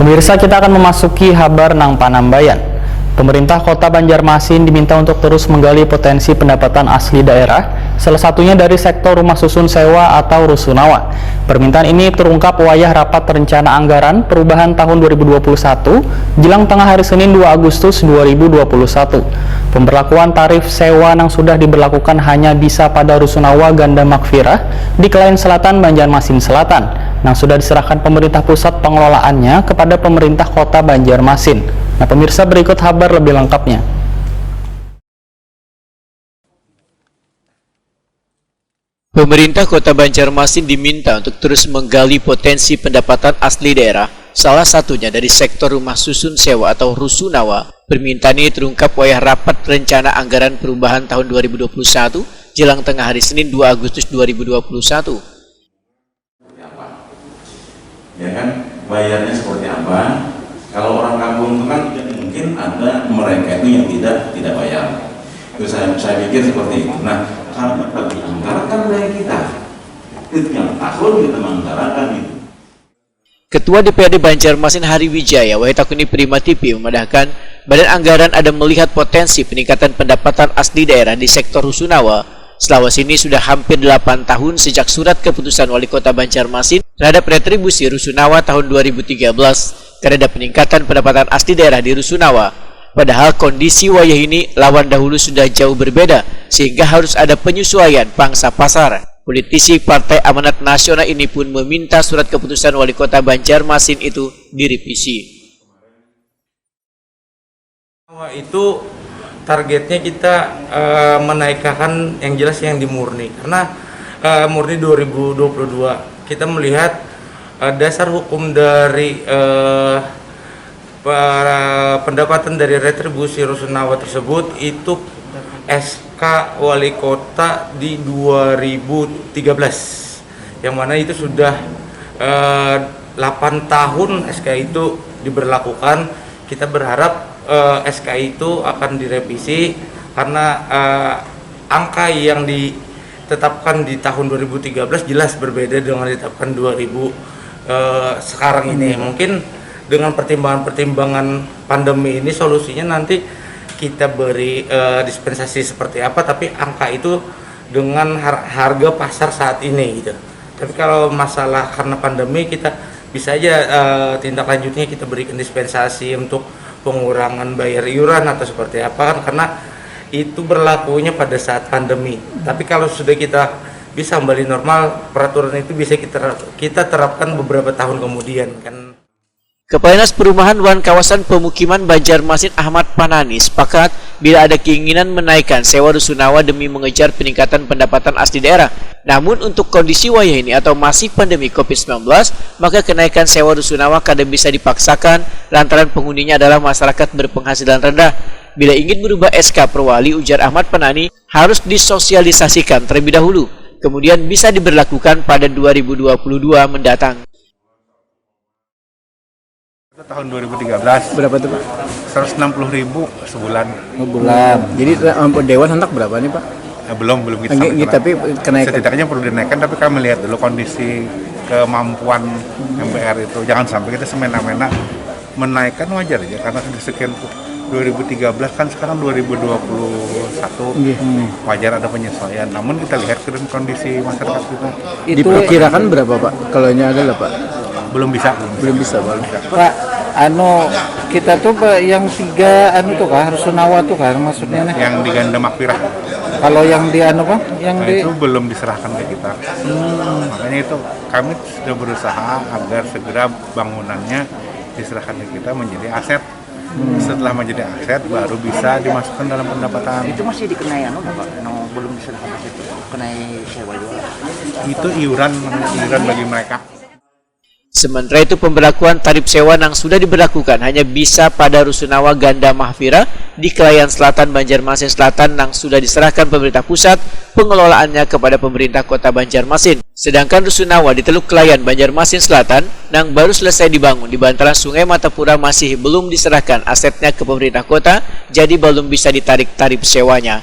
Pemirsa, kita akan memasuki Habar Nang Panambayan. Pemerintah Kota Banjarmasin diminta untuk terus menggali potensi pendapatan asli daerah, salah satunya dari sektor rumah susun sewa atau rusunawa. Permintaan ini terungkap wayah rapat rencana anggaran perubahan tahun 2021 jelang tengah hari Senin 2 Agustus 2021. Pemberlakuan tarif sewa yang sudah diberlakukan hanya bisa pada rusunawa Ganda Makfirah di Kelayan Selatan, Banjarmasin Selatan, yang sudah diserahkan pemerintah pusat pengelolaannya kepada pemerintah Kota Banjarmasin. Nah, pemirsa, berikut kabar lebih lengkapnya. Pemerintah Kota Banjarmasin diminta untuk terus menggali potensi pendapatan asli daerah, salah satunya dari sektor rumah susun sewa atau rusunawa. Permintaan ini terungkap wayah rapat rencana anggaran perubahan tahun 2021 jelang tengah hari Senin 2 Agustus 2021. Ya kan, bayarnya seperti apa? Kalau orang kampung itu kan mungkin ada mereka itu yang tidak bayar. Itu saya pikir seperti itu. Nah, karena bagi anggaran kan dari kita. Setiap tahun kita menganggarkan itu. Ketua DPRD Banjarmasin Hari Wijaya Wahitakuni Prima TV memandangkan Badan Anggaran ada melihat potensi peningkatan pendapatan asli daerah di sektor rusunawa. Selama ini sudah hampir 8 tahun sejak surat keputusan Wali Kota Banjarmasin terhadap retribusi rusunawa tahun 2013 karena ada peningkatan pendapatan asli daerah di rusunawa. Padahal kondisi wayah ini lawan dahulu sudah jauh berbeda sehingga harus ada penyesuaian pangsa pasar. Politisi Partai Amanat Nasional ini pun meminta surat keputusan Wali Kota Banjarmasin itu direvisi. Itu targetnya kita menaikkan yang jelas yang di murni, karena murni 2022 kita melihat dasar hukum dari pendapatan dari retribusi rusunawa tersebut itu SK Wali Kota di 2013, yang mana itu sudah 8 tahun SK itu diberlakukan. Kita berharap SK itu akan direvisi karena angka yang ditetapkan di tahun 2013 jelas berbeda dengan ditetapkan 2000 sekarang ini. Mungkin dengan pertimbangan pandemi ini solusinya nanti kita beri dispensasi seperti apa, tapi angka itu dengan harga pasar saat ini gitu. Tapi kalau masalah karena pandemi kita bisa aja tindak lanjutnya kita berikan dispensasi untuk pengurangan bayar iuran atau seperti apa, kan karena itu berlakunya pada saat pandemi. Tapi kalau sudah kita bisa kembali normal, peraturan itu bisa kita terapkan beberapa tahun kemudian kan. Kepala Dinas Perumahan dan Kawasan Pemukiman Banjarmasin Ahmad Panani sepakat bila ada keinginan menaikkan sewa rusunawa demi mengejar peningkatan pendapatan asli daerah. Namun untuk kondisi wayah ini atau masih pandemi COVID-19, maka kenaikan sewa rusunawa kadang bisa dipaksakan lantaran penghuninya adalah masyarakat berpenghasilan rendah. Bila ingin merubah SK Perwali, ujar Ahmad Panani, harus disosialisasikan terlebih dahulu, kemudian bisa diberlakukan pada 2022 mendatang. Tahun 2013 berapa tuh Pak? 160.000 sebulan. Bulan. Jadi Dewan hendak berapa nih Pak? Belum kita sampai tapi kenaikan. Setidaknya perlu dinaikkan, tapi kami lihat dulu kondisi kemampuan MPR itu. Jangan sampai kita semena-mena menaikkan, wajar ya, karena sekian 2013 kan sekarang 2021 wajar ada penyesuaian. Namun kita lihat kondisi masyarakat kita. Diperkirakan berapa Pak? Kalau nya adalah Pak? Belum bisa Pak. Kita tuh Pak, yang 3 tuh kan rusunawa tuh kan maksudnya nih. Yang di Ganda Makfirah. Kalau yang di Pak, yang itu belum diserahkan ke kita. Makanya itu kami sudah berusaha agar segera bangunannya diserahkan ke kita menjadi aset. Setelah menjadi aset baru bisa dimasukkan dalam pendapatan. Itu masih dikenai Pak? Belum diserahkan ke situ. Kenai sewa juga. Itu iuran bagi mereka. Sementara itu pemberlakuan tarif sewa yang sudah diberlakukan hanya bisa pada rusunawa Ganda Mahfirah di Kelayan Selatan, Banjarmasin Selatan yang sudah diserahkan pemerintah pusat pengelolaannya kepada pemerintah Kota Banjarmasin. Sedangkan rusunawa di Teluk Kelayan, Banjarmasin Selatan yang baru selesai dibangun di bantaran Sungai Matapura masih belum diserahkan asetnya ke pemerintah kota, jadi belum bisa ditarik tarif sewanya.